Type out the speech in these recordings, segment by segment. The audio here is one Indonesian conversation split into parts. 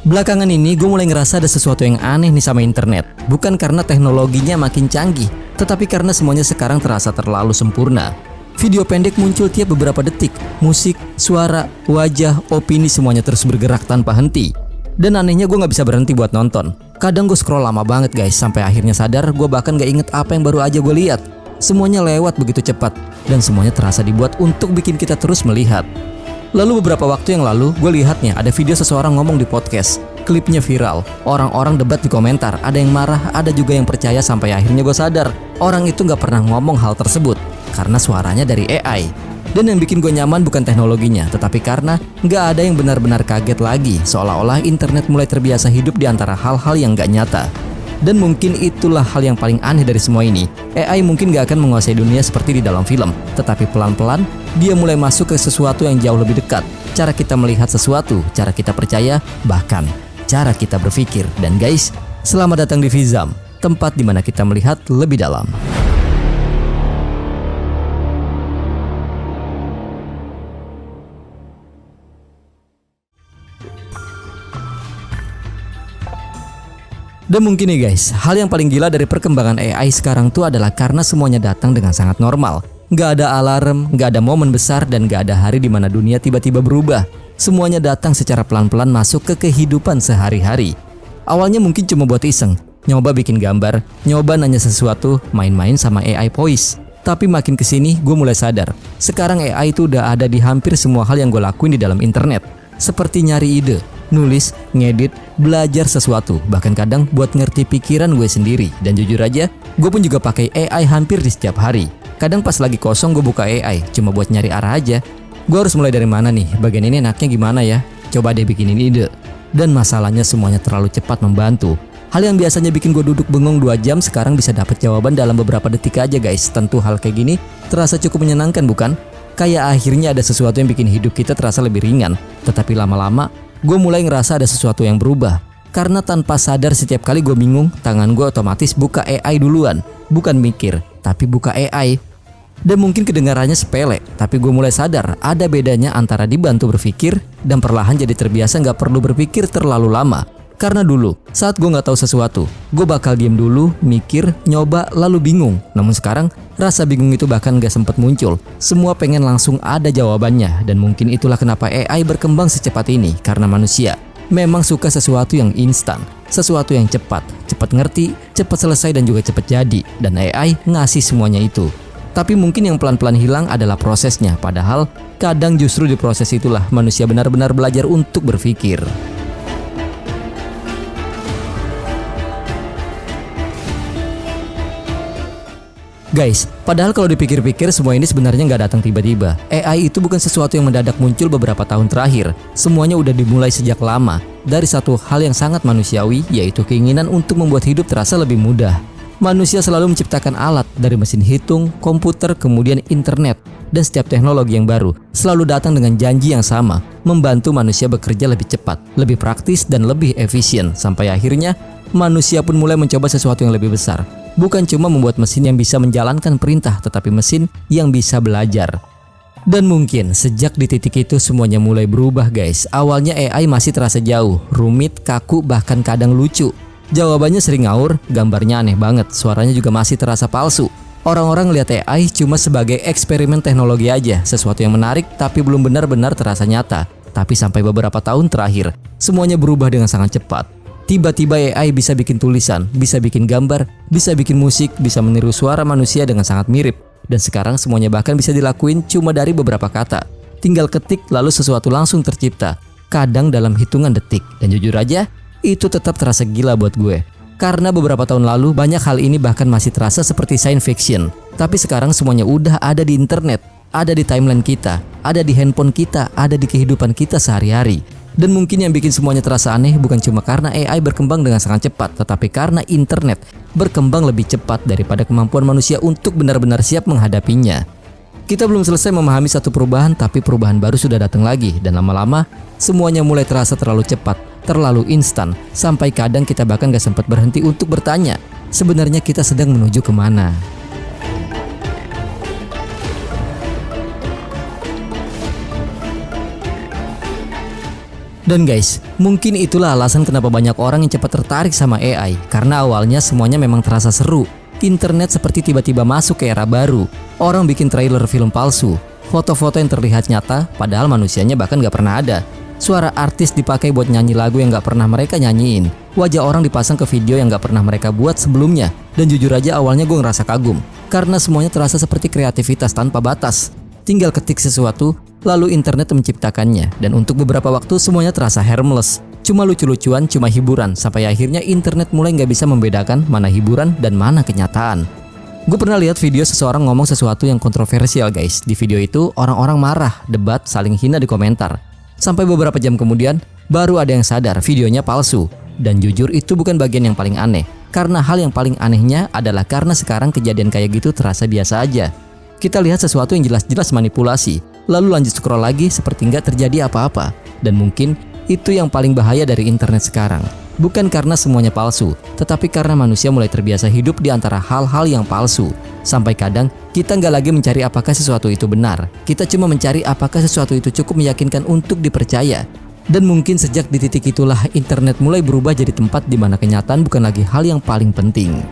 Belakangan ini gue mulai ngerasa ada sesuatu yang aneh nih sama internet. Bukan karena teknologinya makin canggih, tetapi karena semuanya sekarang terasa terlalu sempurna. Video pendek muncul tiap beberapa detik. Musik, suara, wajah, opini semuanya terus bergerak tanpa henti. Dan anehnya gue gak bisa berhenti buat nonton. Kadang gue scroll lama banget guys, sampai akhirnya sadar gue bahkan gak inget apa yang baru aja gue lihat. Semuanya lewat begitu cepat, dan semuanya terasa dibuat untuk bikin kita terus melihat. Lalu beberapa waktu yang lalu, gue lihatnya ada video seseorang ngomong di podcast. Klipnya viral, orang-orang debat di komentar, ada yang marah, ada juga yang percaya sampai akhirnya gue sadar. Orang itu gak pernah ngomong hal tersebut, karena suaranya dari AI. Dan yang bikin gue nyaman bukan teknologinya, tetapi karena gak ada yang benar-benar kaget lagi, seolah-olah internet mulai terbiasa hidup di antara hal-hal yang gak nyata. Dan mungkin itulah hal yang paling aneh dari semua ini. AI mungkin gak akan menguasai dunia seperti di dalam film, tetapi pelan-pelan dia mulai masuk ke sesuatu yang jauh lebih dekat. Cara kita melihat sesuatu, cara kita percaya, bahkan cara kita berpikir. Dan guys, selamat datang di Vizam, tempat di mana kita melihat lebih dalam. Dan mungkin nih guys, hal yang paling gila dari perkembangan AI sekarang tuh adalah karena semuanya datang dengan sangat normal. Gak ada alarm, gak ada momen besar, dan gak ada hari di mana dunia tiba-tiba berubah. Semuanya datang secara pelan-pelan masuk ke kehidupan sehari-hari. Awalnya mungkin cuma buat iseng, nyoba bikin gambar, nyoba nanya sesuatu, main-main sama AI voice. Tapi makin kesini gue mulai sadar, sekarang AI itu udah ada di hampir semua hal yang gue lakuin di dalam internet. Seperti nyari ide, nulis, ngedit, belajar sesuatu, bahkan kadang buat ngerti pikiran gue sendiri. Dan jujur aja, gue pun juga pakai AI hampir di setiap hari. Kadang pas lagi kosong gue buka AI, cuma buat nyari arah aja. Gue harus mulai dari mana nih? Bagian ini enaknya gimana ya? Coba deh bikinin ide. Dan masalahnya semuanya terlalu cepat membantu. Hal yang biasanya bikin gue duduk bengong 2 jam, sekarang bisa dapet jawaban dalam beberapa detik aja guys. Tentu hal kayak gini terasa cukup menyenangkan bukan? Kayak akhirnya ada sesuatu yang bikin hidup kita terasa lebih ringan. Tetapi lama-lama, gue mulai ngerasa ada sesuatu yang berubah. Karena tanpa sadar setiap kali gue bingung, tangan gue otomatis buka AI duluan. Bukan mikir, tapi buka AI. Dan mungkin kedengarannya sepele, tapi gue mulai sadar ada bedanya antara dibantu berpikir dan perlahan jadi terbiasa gak perlu berpikir terlalu lama. Karena dulu, saat gue gak tahu sesuatu, gue bakal diem dulu, mikir, nyoba, lalu bingung. Namun sekarang, rasa bingung itu bahkan gak sempet muncul. Semua pengen langsung ada jawabannya. Dan mungkin itulah kenapa AI berkembang secepat ini. Karena manusia memang suka sesuatu yang instan, sesuatu yang cepat ngerti, cepat selesai, dan juga cepat jadi. Dan AI ngasih semuanya itu. Tapi mungkin yang pelan-pelan hilang adalah prosesnya. Padahal kadang justru di proses itulah manusia benar-benar belajar untuk berpikir. Guys, padahal kalau dipikir-pikir semua ini sebenarnya nggak datang tiba-tiba. AI itu bukan sesuatu yang mendadak muncul beberapa tahun terakhir. Semuanya udah dimulai sejak lama. Dari satu hal yang sangat manusiawi, yaitu keinginan untuk membuat hidup terasa lebih mudah. Manusia selalu menciptakan alat dari mesin hitung, komputer, kemudian internet. Dan setiap teknologi yang baru selalu datang dengan janji yang sama, membantu manusia bekerja lebih cepat, lebih praktis, dan lebih efisien. Sampai akhirnya, manusia pun mulai mencoba sesuatu yang lebih besar. Bukan cuma membuat mesin yang bisa menjalankan perintah, tetapi mesin yang bisa belajar. Dan mungkin sejak di titik itu semuanya mulai berubah guys. Awalnya AI masih terasa jauh, rumit, kaku, bahkan kadang lucu. Jawabannya sering ngawur, gambarnya aneh banget, suaranya juga masih terasa palsu. Orang-orang lihat AI cuma sebagai eksperimen teknologi aja, sesuatu yang menarik tapi belum benar-benar terasa nyata. Tapi sampai beberapa tahun terakhir, semuanya berubah dengan sangat cepat. Tiba-tiba AI bisa bikin tulisan, bisa bikin gambar, bisa bikin musik, bisa meniru suara manusia dengan sangat mirip. Dan sekarang semuanya bahkan bisa dilakuin cuma dari beberapa kata. Tinggal ketik lalu sesuatu langsung tercipta, kadang dalam hitungan detik. Dan jujur aja, itu tetap terasa gila buat gue. Karena beberapa tahun lalu banyak hal ini bahkan masih terasa seperti science fiction. Tapi sekarang semuanya udah ada di internet, ada di timeline kita, ada di handphone kita, ada di kehidupan kita sehari-hari. Dan mungkin yang bikin semuanya terasa aneh bukan cuma karena AI berkembang dengan sangat cepat, tetapi karena internet berkembang lebih cepat daripada kemampuan manusia untuk benar-benar siap menghadapinya. Kita belum selesai memahami satu perubahan, tapi perubahan baru sudah datang lagi. Dan lama-lama, semuanya mulai terasa terlalu cepat, terlalu instan, sampai kadang kita bahkan gak sempat berhenti untuk bertanya, sebenarnya kita sedang menuju kemana? Dan guys, mungkin itulah alasan kenapa banyak orang yang cepat tertarik sama AI. Karena awalnya semuanya memang terasa seru. Internet seperti tiba-tiba masuk ke era baru. Orang bikin trailer film palsu, foto-foto yang terlihat nyata, padahal manusianya bahkan gak pernah ada. Suara artis dipakai buat nyanyi lagu yang gak pernah mereka nyanyiin. Wajah orang dipasang ke video yang gak pernah mereka buat sebelumnya. Dan jujur aja awalnya gue ngerasa kagum. Karena semuanya terasa seperti kreativitas tanpa batas. Tinggal ketik sesuatu, lalu internet menciptakannya. Dan untuk beberapa waktu semuanya terasa harmless. Cuma lucu-lucuan, cuma hiburan. Sampai akhirnya internet mulai nggak bisa membedakan mana hiburan dan mana kenyataan. Gue pernah lihat video seseorang ngomong sesuatu yang kontroversial guys. Di video itu orang-orang marah, debat, saling hina di komentar. Sampai beberapa jam kemudian, baru ada yang sadar videonya palsu. Dan jujur itu bukan bagian yang paling aneh. Karena hal yang paling anehnya adalah karena sekarang kejadian kayak gitu terasa biasa aja. Kita lihat sesuatu yang jelas-jelas manipulasi, lalu lanjut scroll lagi seperti nggak terjadi apa-apa. Dan mungkin itu yang paling bahaya dari internet sekarang. Bukan karena semuanya palsu, tetapi karena manusia mulai terbiasa hidup di antara hal-hal yang palsu. Sampai kadang kita nggak lagi mencari apakah sesuatu itu benar. Kita cuma mencari apakah sesuatu itu cukup meyakinkan untuk dipercaya. Dan mungkin sejak di titik itulah internet mulai berubah jadi tempat di mana kenyataan bukan lagi hal yang paling penting.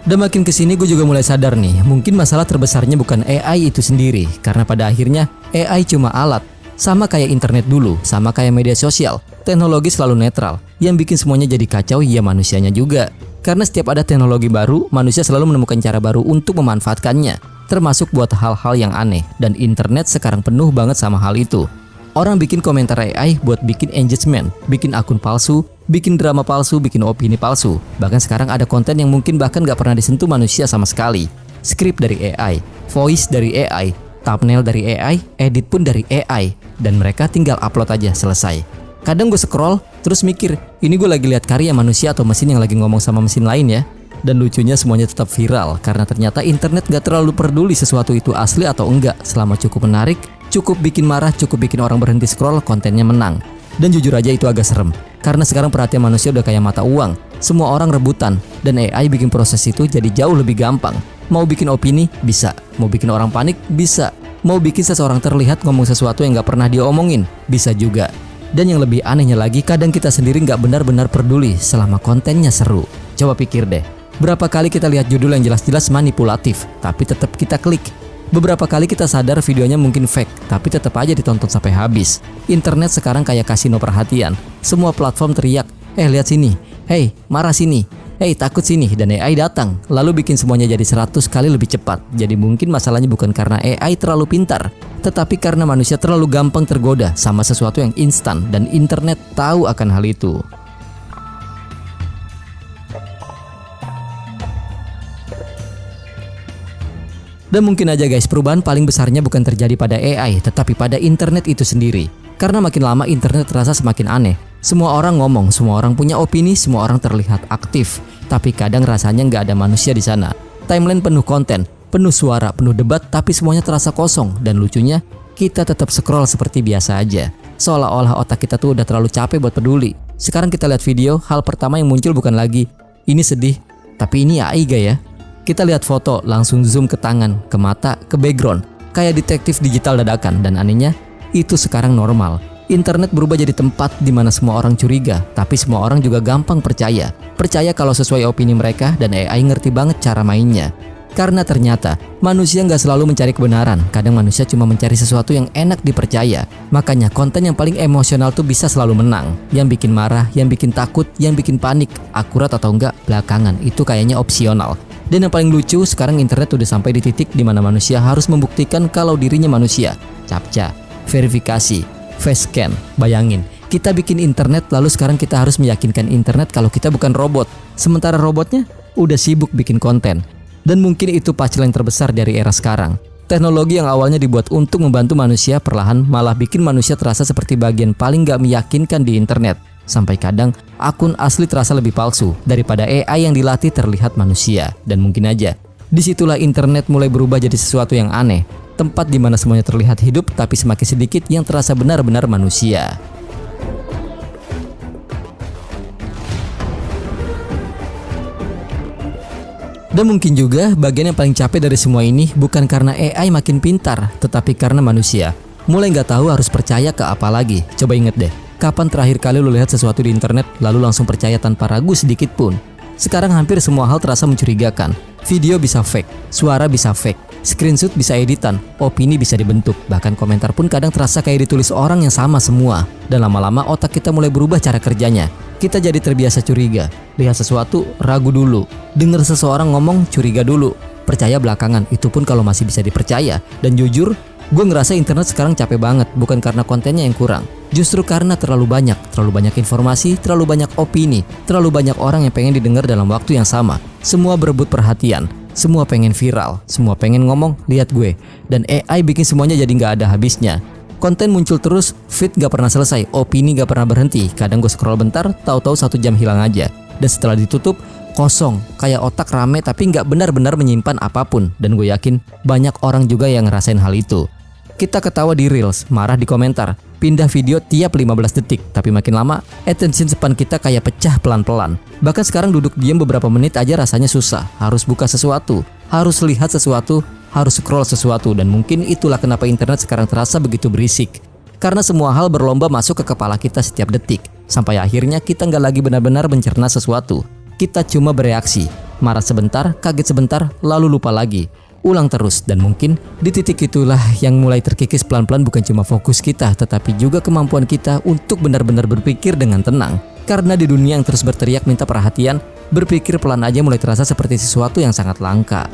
Dan makin kesini gue juga mulai sadar nih, mungkin masalah terbesarnya bukan AI itu sendiri. Karena pada akhirnya AI cuma alat. Sama kayak internet dulu, sama kayak media sosial. Teknologi selalu netral. Yang bikin semuanya jadi kacau ya manusianya juga. Karena setiap ada teknologi baru, manusia selalu menemukan cara baru untuk memanfaatkannya. Termasuk buat hal-hal yang aneh. Dan internet sekarang penuh banget sama hal itu. Orang bikin komentar AI buat bikin engagement, bikin akun palsu, bikin drama palsu, bikin opini palsu. Bahkan sekarang ada konten yang mungkin bahkan gak pernah disentuh manusia sama sekali. Script dari AI, voice dari AI, thumbnail dari AI, edit pun dari AI. Dan mereka tinggal upload aja, selesai. Kadang gue scroll, terus mikir, ini gue lagi lihat karya manusia atau mesin yang lagi ngomong sama mesin lain ya. Dan lucunya semuanya tetap viral, karena ternyata internet gak terlalu peduli sesuatu itu asli atau enggak. Selama cukup menarik, cukup bikin marah, cukup bikin orang berhenti scroll, kontennya menang. Dan jujur aja itu agak serem. Karena sekarang perhatian manusia udah kayak mata uang. Semua orang rebutan. Dan AI bikin proses itu jadi jauh lebih gampang. Mau bikin opini, bisa. Mau bikin orang panik, bisa. Mau bikin seseorang terlihat ngomong sesuatu yang gak pernah dia omongin, bisa juga. Dan yang lebih anehnya lagi, kadang kita sendiri gak benar-benar peduli selama kontennya seru. Coba pikir deh. Berapa kali kita lihat judul yang jelas-jelas manipulatif, tapi tetap kita klik. Beberapa kali kita sadar videonya mungkin fake, tapi tetap aja ditonton sampai habis. Internet sekarang kayak kasino perhatian. Semua platform teriak, lihat sini, hey marah sini, hey takut sini, dan AI datang. Lalu bikin semuanya jadi 100 kali lebih cepat. Jadi mungkin masalahnya bukan karena AI terlalu pintar, tetapi karena manusia terlalu gampang tergoda sama sesuatu yang instan. Dan internet tahu akan hal itu. Dan mungkin aja guys, perubahan paling besarnya bukan terjadi pada AI, tetapi pada internet itu sendiri. Karena makin lama internet terasa semakin aneh. Semua orang ngomong, semua orang punya opini, semua orang terlihat aktif. Tapi kadang rasanya nggak ada manusia di sana. Timeline penuh konten, penuh suara, penuh debat, tapi semuanya terasa kosong. Dan lucunya, kita tetap scroll seperti biasa aja. Seolah-olah otak kita tuh udah terlalu capek buat peduli. Sekarang kita lihat video, hal pertama yang muncul bukan lagi, ini sedih, tapi ini AI gak ya? Kita lihat foto, langsung zoom ke tangan, ke mata, ke background. Kayak detektif digital dadakan. Dan anehnya, itu sekarang normal. Internet berubah jadi tempat di mana semua orang curiga, tapi semua orang juga gampang percaya. Percaya kalau sesuai opini mereka, dan AI ngerti banget cara mainnya. Karena ternyata, manusia nggak selalu mencari kebenaran. Kadang manusia cuma mencari sesuatu yang enak dipercaya. Makanya konten yang paling emosional tuh bisa selalu menang. Yang bikin marah, yang bikin takut, yang bikin panik. Akurat atau enggak, belakangan. Itu kayaknya opsional. Dan yang paling lucu, sekarang internet udah sampai di titik di mana manusia harus membuktikan kalau dirinya manusia. Captcha, verifikasi, face scan. Bayangin, kita bikin internet lalu sekarang kita harus meyakinkan internet kalau kita bukan robot. Sementara robotnya udah sibuk bikin konten. Dan mungkin itu punchline terbesar dari era sekarang. Teknologi yang awalnya dibuat untuk membantu manusia perlahan malah bikin manusia terasa seperti bagian paling gak meyakinkan di internet. Sampai kadang akun asli terasa lebih palsu daripada AI yang dilatih terlihat manusia. Dan mungkin aja disitulah internet mulai berubah jadi sesuatu yang aneh. Tempat di mana semuanya terlihat hidup tapi semakin sedikit yang terasa benar-benar manusia. Dan mungkin juga bagian yang paling capek dari semua ini bukan karena AI makin pintar, tetapi karena manusia mulai nggak tahu harus percaya ke apa lagi. Coba inget deh, kapan terakhir kali lu lihat sesuatu di internet lalu langsung percaya tanpa ragu sedikit pun? Sekarang hampir semua hal terasa mencurigakan. Video bisa fake, suara bisa fake, screenshot bisa editan, opini bisa dibentuk, bahkan komentar pun kadang terasa kayak ditulis orang yang sama semua. Dan lama-lama otak kita mulai berubah cara kerjanya. Kita jadi terbiasa curiga, lihat sesuatu, ragu dulu, dengar seseorang ngomong, curiga dulu, percaya belakangan, itu pun kalau masih bisa dipercaya. Dan jujur, gue ngerasa internet sekarang capek banget, bukan karena kontennya yang kurang, justru karena terlalu banyak informasi, terlalu banyak opini, terlalu banyak orang yang pengen didengar dalam waktu yang sama. Semua berebut perhatian, semua pengen viral, semua pengen ngomong, lihat gue. Dan AI bikin semuanya jadi nggak ada habisnya. Konten muncul terus, feed gak pernah selesai, opini gak pernah berhenti. Kadang gue scroll bentar, tahu-tahu 1 jam hilang aja. Dan setelah ditutup, kosong, kayak otak rame tapi gak benar-benar menyimpan apapun. Dan gue yakin banyak orang juga yang ngerasain hal itu. Kita ketawa di reels, marah di komentar, pindah video tiap 15 detik. Tapi makin lama, attention span kita kayak pecah pelan-pelan. Bahkan sekarang duduk diam beberapa menit aja rasanya susah. Harus buka sesuatu, harus lihat sesuatu, harus scroll sesuatu. Dan mungkin itulah kenapa internet sekarang terasa begitu berisik. Karena semua hal berlomba masuk ke kepala kita setiap detik. Sampai akhirnya kita nggak lagi benar-benar mencerna sesuatu. Kita cuma bereaksi, marah sebentar, kaget sebentar, lalu lupa lagi. Ulang terus, dan mungkin di titik itulah yang mulai terkikis pelan-pelan bukan cuma fokus kita, tetapi juga kemampuan kita untuk benar-benar berpikir dengan tenang. Karena di dunia yang terus berteriak minta perhatian, berpikir pelan aja mulai terasa seperti sesuatu yang sangat langka.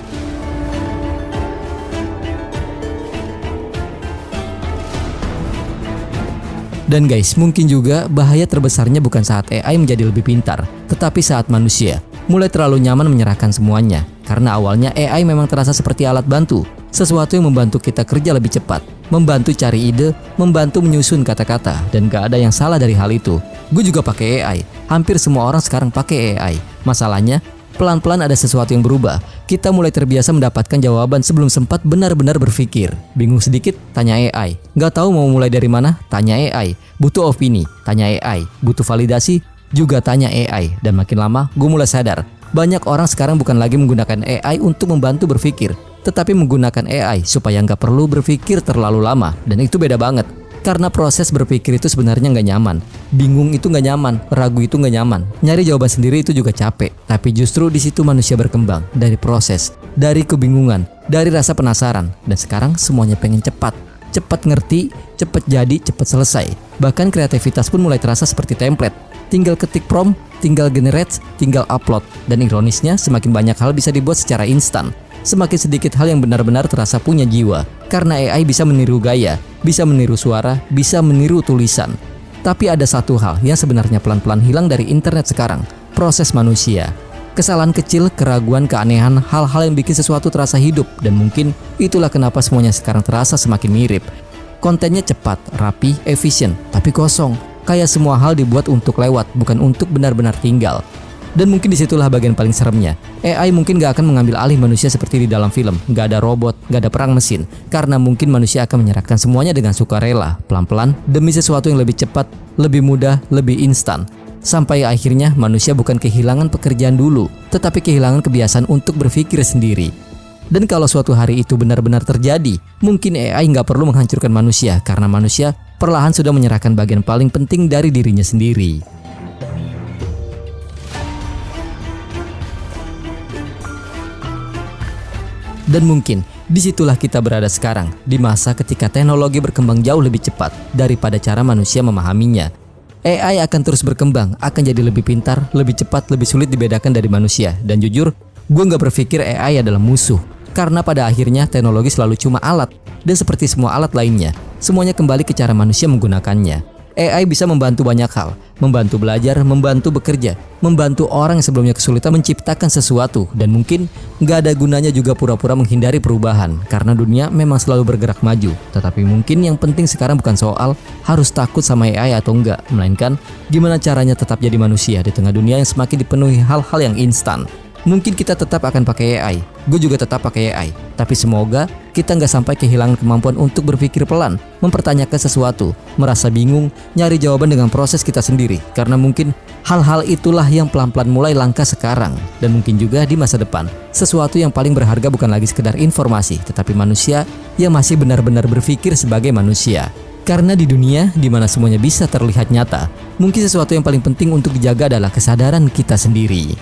Dan guys, mungkin juga bahaya terbesarnya bukan saat AI menjadi lebih pintar, tetapi saat manusia mulai terlalu nyaman menyerahkan semuanya. Karena awalnya AI memang terasa seperti alat bantu, sesuatu yang membantu kita kerja lebih cepat, membantu cari ide, membantu menyusun kata-kata, dan gak ada yang salah dari hal itu. Gue juga pakai AI, hampir semua orang sekarang pakai AI. Masalahnya, pelan-pelan ada sesuatu yang berubah. Kita mulai terbiasa mendapatkan jawaban sebelum sempat benar-benar berpikir. Bingung sedikit, tanya AI. Gak tahu mau mulai dari mana, tanya AI. Butuh opini, tanya AI. Butuh validasi, juga tanya AI. Dan makin lama, gue mulai sadar, banyak orang sekarang bukan lagi menggunakan AI untuk membantu berpikir, tetapi menggunakan AI supaya nggak perlu berpikir terlalu lama. Dan itu beda banget, karena proses berpikir itu sebenarnya nggak nyaman. Bingung itu nggak nyaman, ragu itu nggak nyaman, nyari jawaban sendiri itu juga capek. Tapi justru di situ manusia berkembang, dari proses, dari kebingungan, dari rasa penasaran. Dan sekarang semuanya pengen cepat ngerti, cepat jadi, cepat selesai. Bahkan kreativitas pun mulai terasa seperti template. Tinggal ketik prompt, tinggal generate, tinggal upload. Dan ironisnya, semakin banyak hal bisa dibuat secara instan, semakin sedikit hal yang benar-benar terasa punya jiwa. Karena AI bisa meniru gaya, bisa meniru suara, bisa meniru tulisan. Tapi ada satu hal yang sebenarnya pelan-pelan hilang dari internet sekarang, proses manusia. Kesalahan kecil, keraguan, keanehan, hal-hal yang bikin sesuatu terasa hidup. Dan mungkin itulah kenapa semuanya sekarang terasa semakin mirip. Kontennya cepat, rapi, efisien, tapi kosong. Kayak semua hal dibuat untuk lewat, bukan untuk benar-benar tinggal. Dan mungkin disitulah bagian paling seremnya. AI mungkin gak akan mengambil alih manusia seperti di dalam film. Gak ada robot, gak ada perang mesin. Karena mungkin manusia akan menyerahkan semuanya dengan sukarela, pelan-pelan, demi sesuatu yang lebih cepat, lebih mudah, lebih instan. Sampai akhirnya manusia bukan kehilangan pekerjaan dulu, tetapi kehilangan kebiasaan untuk berpikir sendiri. Dan kalau suatu hari itu benar-benar terjadi, mungkin AI nggak perlu menghancurkan manusia, karena manusia perlahan sudah menyerahkan bagian paling penting dari dirinya sendiri. Dan mungkin disitulah kita berada sekarang, di masa ketika teknologi berkembang jauh lebih cepat daripada cara manusia memahaminya. AI akan terus berkembang, akan jadi lebih pintar, lebih cepat, lebih sulit dibedakan dari manusia. Dan jujur, gue nggak berpikir AI adalah musuh. Karena pada akhirnya teknologi selalu cuma alat. Dan seperti semua alat lainnya, semuanya kembali ke cara manusia menggunakannya. AI bisa membantu banyak hal, membantu belajar, membantu bekerja, membantu orang yang sebelumnya kesulitan menciptakan sesuatu. Dan mungkin nggak ada gunanya juga pura-pura menghindari perubahan, karena dunia memang selalu bergerak maju. Tetapi mungkin yang penting sekarang bukan soal harus takut sama AI atau enggak, melainkan gimana caranya tetap jadi manusia di tengah dunia yang semakin dipenuhi hal-hal yang instan. Mungkin kita tetap akan pakai AI, gue juga tetap pakai AI. Tapi semoga kita nggak sampai kehilangan kemampuan untuk berpikir pelan, mempertanyakan sesuatu, merasa bingung, nyari jawaban dengan proses kita sendiri. Karena mungkin hal-hal itulah yang pelan-pelan mulai langka sekarang, dan mungkin juga di masa depan. Sesuatu yang paling berharga bukan lagi sekedar informasi, tetapi manusia yang masih benar-benar berpikir sebagai manusia. Karena di dunia di mana semuanya bisa terlihat nyata, mungkin sesuatu yang paling penting untuk dijaga adalah kesadaran kita sendiri.